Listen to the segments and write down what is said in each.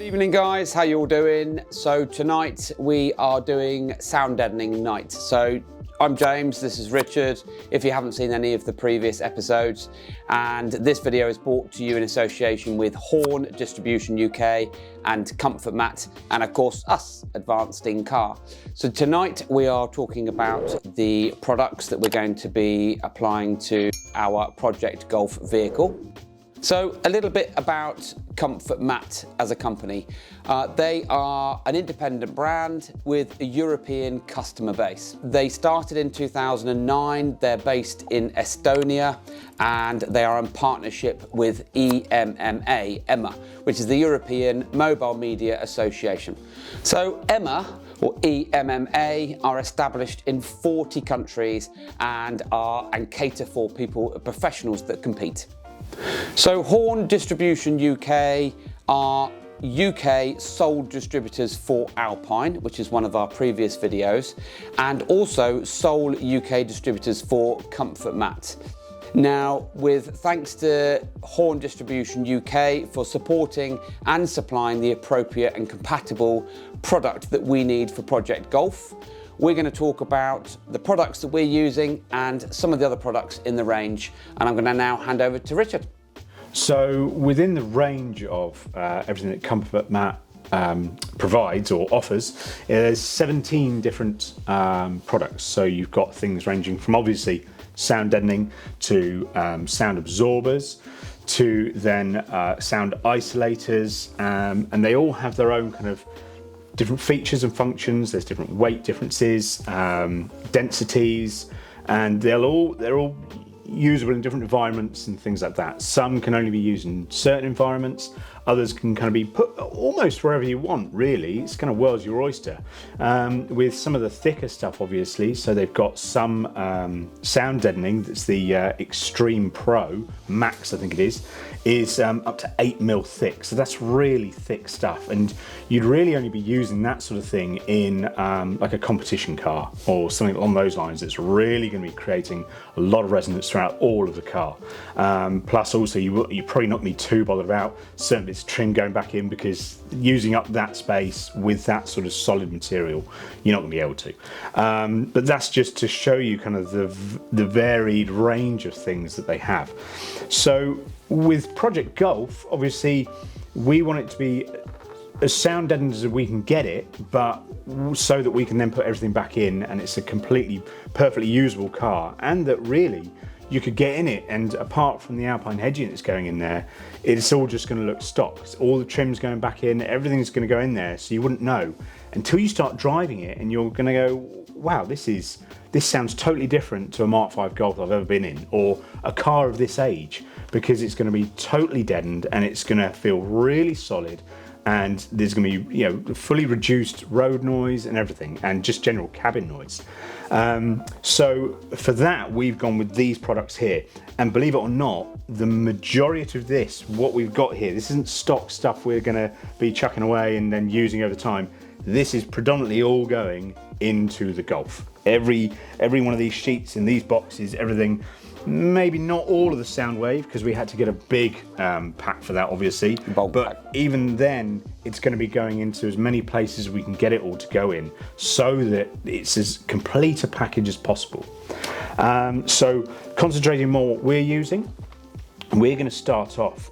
Evening guys, how you all doing? So tonight we are doing sound deadening night. So I'm James, this is Richard, if you haven't seen any of the previous episodes, and this video is brought to you in association with Horn Distribution UK and Comfort Mat, and of course us, Advanced in Car. So tonight we are talking about the products that we're going to be applying to our Project Golf vehicle. So a little bit about Comfort Mat as a company. They are an independent brand with a European customer base. They started in 2009, they're based in Estonia, and they are in partnership with EMMA, which is the European Mobile Media Association. So EMMA, or EMMA, are established in 40 countries and cater for professionals that compete. So Horn Distribution UK are UK sole distributors for Alpine, which is one of our previous videos, and also sole UK distributors for Comfort Mat. Now, thanks to Horn Distribution UK for supporting and supplying the appropriate and compatible product that we need for Project Golf, we're going to talk about the products that we're using and some of the other products in the range. And I'm going to now hand over to Richard. So within the range of everything that Comfort Mat provides or offers, there's 17 different products. So you've got things ranging from obviously sound deadening to sound absorbers to then sound isolators, and they all have their own kind of different features and functions. There's different weight differences, densities, and they're all usable in different environments and things like that. Some can only be used in certain environments, others can kind of be put almost wherever you want, really. It's kind of world's your oyster. With some of the thicker stuff, obviously, so they've got some sound deadening, that's the Extreme Pro Max, I think it is up to 8mm thick, so that's really thick stuff, and you'd really only be using that sort of thing in like a competition car or something along those lines. It's really going to be creating a lot of resonance throughout all of the car. Plus also you probably not be too bothered about certain bits of trim going back in, because using up that space with that sort of solid material, you're not going to be able to. But that's just to show you kind of the varied range of things that they have. So with Project Golf, obviously we want it to be as sound deadened as we can get it, but so that we can then put everything back in and it's a completely perfectly usable car, and that really you could get in it, and apart from the Alpine head units going in there, it's all just going to look stock. All the trim's going back in, everything's going to go in there, so you wouldn't know until you start driving it, and you're going to go, wow, this sounds totally different to a Mark V Golf I've ever been in, or a car of this age, because it's going to be totally deadened and it's going to feel really solid, and there's going to be, you know, fully reduced road noise and everything, and just general cabin noise. So for that, we've gone with these products here, and believe it or not, the majority of this, what we've got here, this isn't stock stuff we're going to be chucking away and then using over time. This is predominantly all going into the Golf. Every one of these sheets in these boxes, everything. Maybe not all of the Soundwave, because we had to get a big pack for that, obviously. Bulk but pack. Even then, it's going to be going into as many places as we can get it all to go in, so that it's as complete a package as possible. So concentrating more what we're using, we're going to start off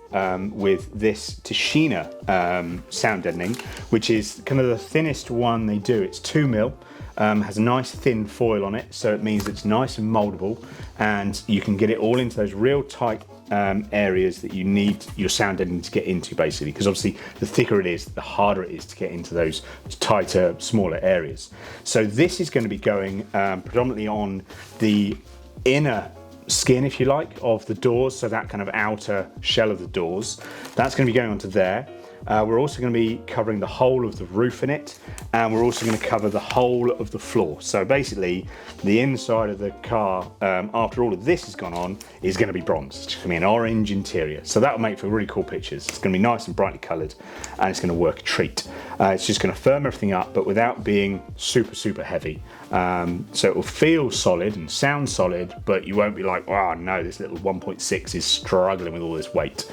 with this Tashina sound deadening, which is kind of the thinnest one they do. It's 2mm. Has a nice thin foil on it, so it means it's nice and moldable, and you can get it all into those real tight areas that you need your sound deadening to get into, basically, because obviously the thicker it is, the harder it is to get into those tighter, smaller areas. So this is going to be going predominantly on the inner skin, if you like, of the doors, so that kind of outer shell of the doors. That's going to be going onto there. We're also going to be covering the whole of the roof in it, and we're also going to cover the whole of the floor. So basically, the inside of the car, after all of this has gone on, is going to be bronze. It's going to be an orange interior. So that'll make for really cool pictures. It's going to be nice and brightly coloured, and it's going to work a treat. It's just going to firm everything up, but without being super, super heavy. So it will feel solid and sound solid, but you won't be like, oh no, this little 1.6 is struggling with all this weight.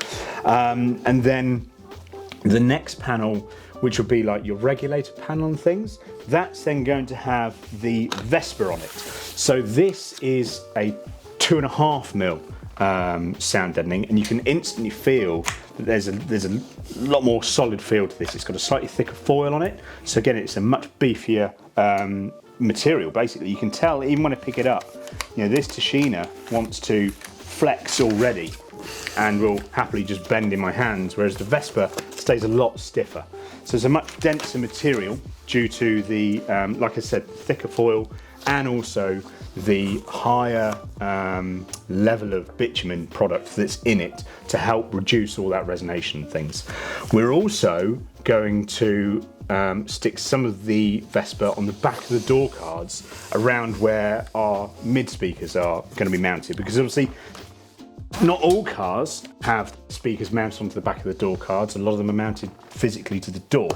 And then The next panel, which will be like your regulator panel and things, that's then going to have the Vesper on it. So this is a 2.5mm sound deadening, and you can instantly feel that there's a lot more solid feel to this. It's got a slightly thicker foil on it, so again, it's a much beefier material. Basically, you can tell even when I pick it up, this Tashina wants to flex already and will happily just bend in my hands, whereas the Vesper stays a lot stiffer. So it's a much denser material due to the, like I said, thicker foil, and also the higher level of bitumen product that's in it to help reduce all that resonation and things. We're also going to stick some of the Vesper on the back of the door cards around where our mid speakers are going to be mounted, because obviously not all cars have speakers mounted onto the back of the door cards. A lot of them are mounted physically to the door.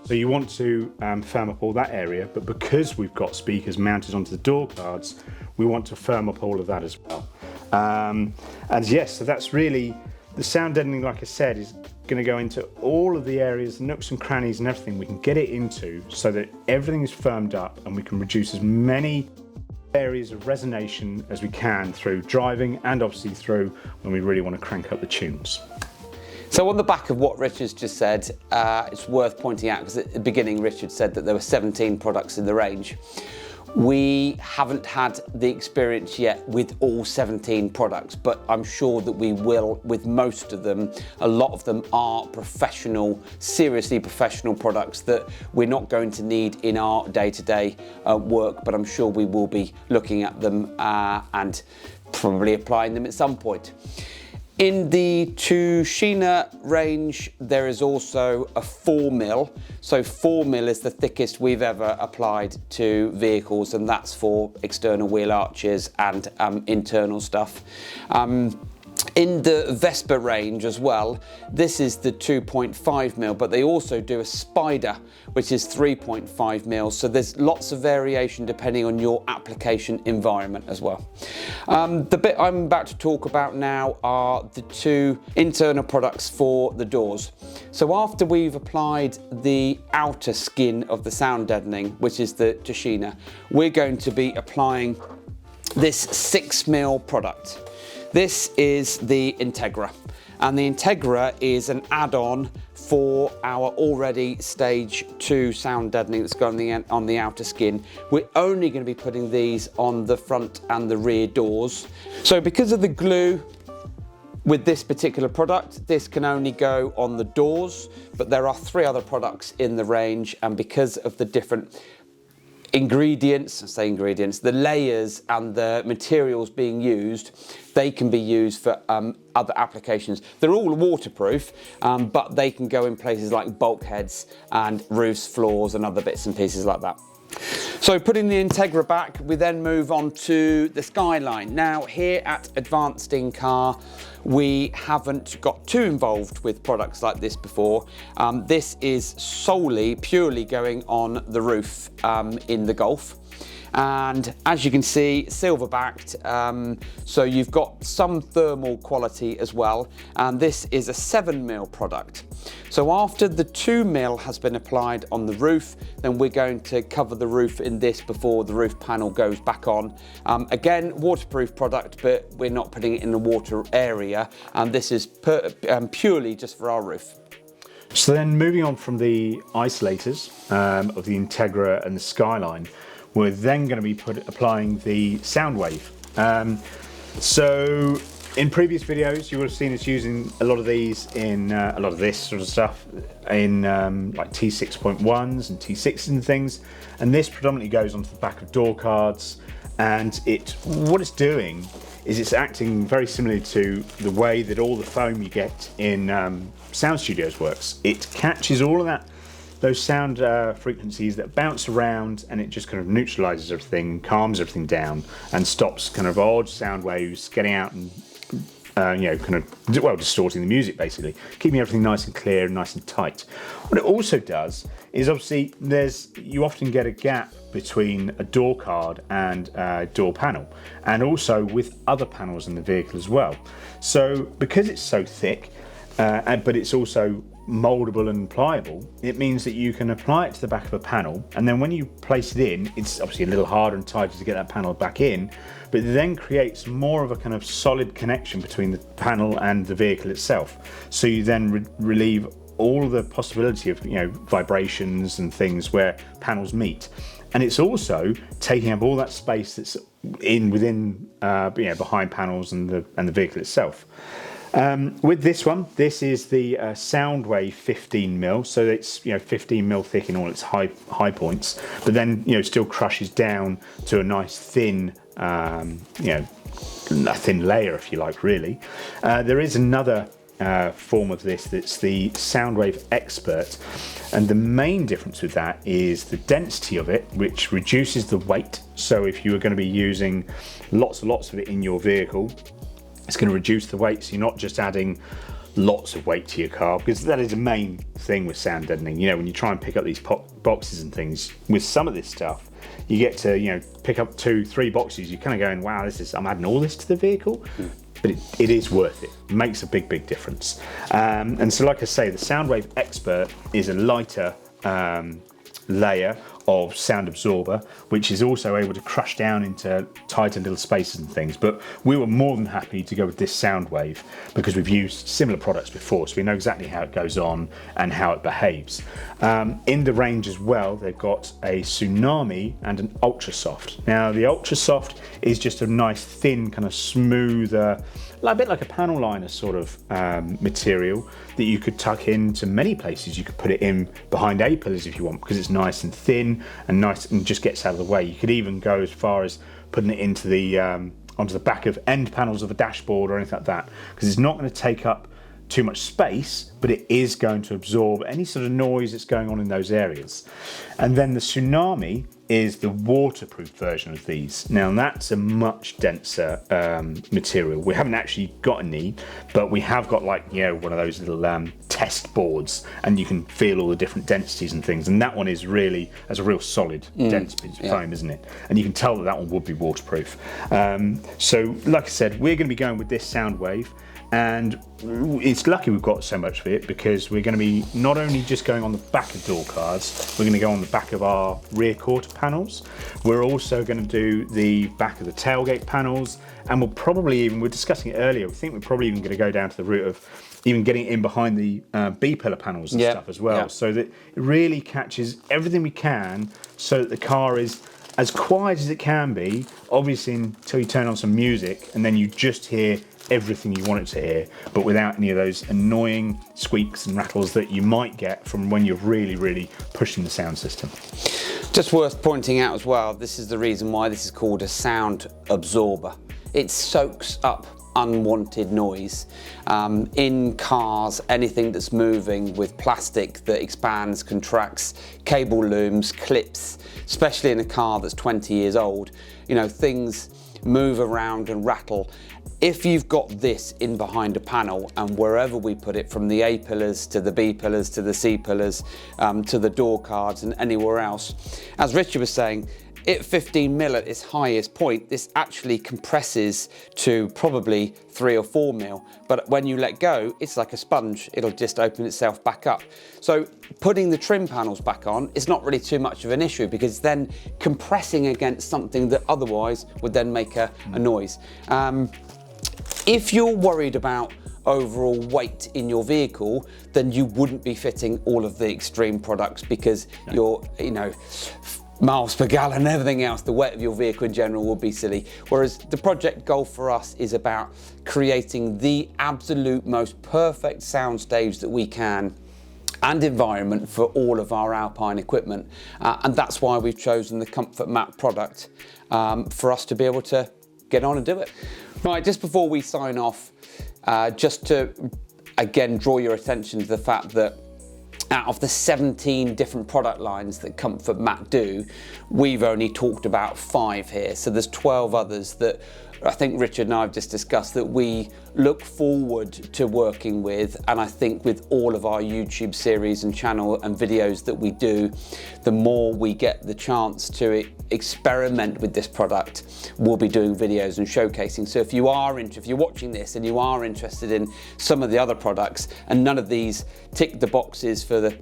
So you want to firm up all that area, but because we've got speakers mounted onto the door cards, we want to firm up all of that as well. And yes, so that's really, the sound deadening, like I said, is going to go into all of the areas, nooks and crannies and everything we can get it into, so that everything is firmed up and we can reduce as many areas of resonation as we can through driving, and obviously through when we really want to crank up the tunes. So on the back of what Richard's just said, it's worth pointing out, because at the beginning Richard said that there were 17 products in the range. We haven't had the experience yet with all 17 products, but I'm sure that we will with most of them. A lot of them are professional, seriously professional products that we're not going to need in our day-to-day work, but I'm sure we will be looking at them and probably applying them at some point. In the Tashina range, there is also a 4mm. So 4mm is the thickest we've ever applied to vehicles, and that's for external wheel arches and internal stuff. In the Vespa range as well, this is the 2.5mm, but they also do a Spider, which is 3.5mm. So there's lots of variation depending on your application environment as well. The bit I'm about to talk about now are the two internal products for the doors. So after we've applied the outer skin of the sound deadening, which is the Tashina, we're going to be applying this 6mm product. This is the Integra, and the Integra is an add-on for our already stage 2 sound deadening that's going on the outer skin. We're only going to be putting these on the front and the rear doors. So because of the glue with this particular product, this can only go on the doors, but there are 3 other products in the range, and because of the different the layers and the materials being used, they can be used for other applications. They're all waterproof, but they can go in places like bulkheads and roofs, floors, and other bits and pieces like that. So putting the Integra back, we then move on to the Skyline. Now here at Advanced in Car, we haven't got too involved with products like this before. This is purely going on the roof in the Golf. And as you can see, silver backed, so you've got some thermal quality as well, and this is a 7mm product. So after the 2mm has been applied on the roof, then we're going to cover the roof in this before the roof panel goes back on. Again, waterproof product, but we're not putting it in the water area, and this is purely just for our roof. So then moving on from the isolators of the Integra and the Skyline, we're then going to be applying the Soundwave. So in previous videos, you would have seen us using a lot of these in a lot of this sort of stuff in like T6.1s and T6s and things. And this predominantly goes onto the back of door cards. And what it's doing is it's acting very similarly to the way that all the foam you get in sound studios works. It catches all of those sound frequencies that bounce around, and it just kind of neutralizes everything, calms everything down, and stops kind of odd sound waves getting out and distorting the music, basically, keeping everything nice and clear and nice and tight. What it also does is, obviously, you often get a gap between a door card and a door panel, and also with other panels in the vehicle as well. So because it's so thick, but it's also moldable and pliable, it means that you can apply it to the back of a panel, and then when you place it in, it's obviously a little harder and tighter to get that panel back in, but it then creates more of a kind of solid connection between the panel and the vehicle itself. So you then relieve all the possibility of vibrations and things where panels meet. And it's also taking up all that space that's within behind panels and the vehicle itself. With this one, this is the Soundwave 15mm, so it's 15mm thick in all its high points, but then still crushes down to a nice thin a thin layer, if you like, really. There is another form of this that's the Soundwave Expert, and the main difference with that is the density of it, which reduces the weight. So if you are going to be using lots and lots of it in your vehicle, it's going to reduce the weight, so you're not just adding lots of weight to your car, because that is the main thing with sound deadening. When you try and pick up these boxes and things, with some of this stuff, you get to pick up 2-3 boxes, you're kind of going, wow, I'm adding all this to the vehicle. But it is worth it. It makes a big difference. And so, like I say, the Soundwave Expert is a lighter layer of sound absorber, which is also able to crush down into tighter little spaces and things. But we were more than happy to go with this Soundwave because we've used similar products before, so we know exactly how it goes on and how it behaves. In the range as well, they've got a Tsunami and an Ultra Soft. Now, the Ultra Soft is just a nice thin, kind of smoother, a bit like a panel liner sort of material that you could tuck into many places. You could put it in behind A-pillars if you want, because it's nice and thin and nice and just gets out of the way. You could even go as far as putting it into the onto the back of end panels of a dashboard or anything like that, because it's not going to take up too much space, but it is going to absorb any sort of noise that's going on in those areas. And then the Tsunami is the waterproof version of these. Now that's a much denser material. We haven't actually got any, but we have got one of those little test boards, and you can feel all the different densities and things. And that one is really, as a real solid, dense piece of foam, isn't it? And you can tell that one would be waterproof. So like I said, we're going to be going with this Soundwave. And it's lucky we've got so much of it, because we're going to be not only just going on the back of door cards, we're going to go on the back of our rear quarter panels. We're also going to do the back of the tailgate panels, and we're discussing it earlier, we think we're probably even going to go down to the route of even getting it in behind the B-pillar panels and stuff as well, so that it really catches everything we can, so that the car is as quiet as it can be, obviously until you turn on some music, and then you just hear everything you want it to hear, but without any of those annoying squeaks and rattles that you might get from when you're really pushing the sound system. Just worth pointing out as well, this is the reason why this is called a sound absorber. It soaks up unwanted noise. In cars, anything that's moving with plastic that expands, contracts, cable looms, clips, especially in a car that's 20 years old, things move around and rattle. If you've got this in behind a panel, and wherever we put it, from the A-pillars to the B-pillars to the C-pillars to the door cards and anywhere else, as Richard was saying, at 15mm at its highest point, this actually compresses to probably 3 or 4mm, but when you let go, it's like a sponge. It'll just open itself back up. So putting the trim panels back on is not really too much of an issue, because then compressing against something that otherwise would then make a noise. If you're worried about overall weight in your vehicle, then you wouldn't be fitting all of the extreme products, because you're, miles per gallon and everything else, the weight of your vehicle in general would be silly. Whereas the project goal for us is about creating the absolute most perfect soundstage that we can, and environment for all of our Alpine equipment. And that's why we've chosen the Comfort Mat product for us to be able to get on and do it. Right, just before we sign off, just to again draw your attention to the fact that out of the 17 different product lines that Comfort Mat do, we've only talked about 5 here. So there's 12 others that I think Richard and I have just discussed that we look forward to working with, and I think with all of our YouTube series and channel and videos that we do, the more we get the chance to experiment with this product, we'll be doing videos and showcasing. So if you're watching this and you are interested in some of the other products and none of these tick the boxes for the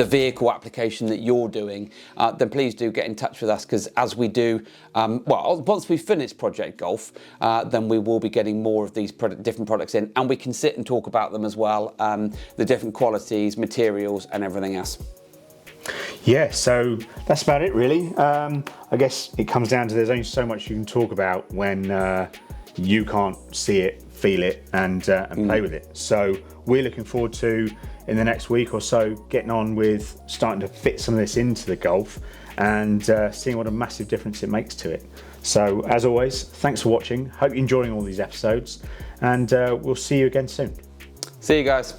vehicle application that you're doing, then please do get in touch with us, because as we do, once we finish Project Golf, then we will be getting more of these different products in, and we can sit and talk about them as well, the different qualities, materials and everything else. Yeah, so that's about it really. I guess it comes down to there's only so much you can talk about when you can't see it, feel it and play with it. So we're looking forward to, in the next week or so, getting on with starting to fit some of this into the Golf and seeing what a massive difference it makes to it. So as always, thanks for watching. Hope you're enjoying all these episodes, and we'll see you again soon. See you guys.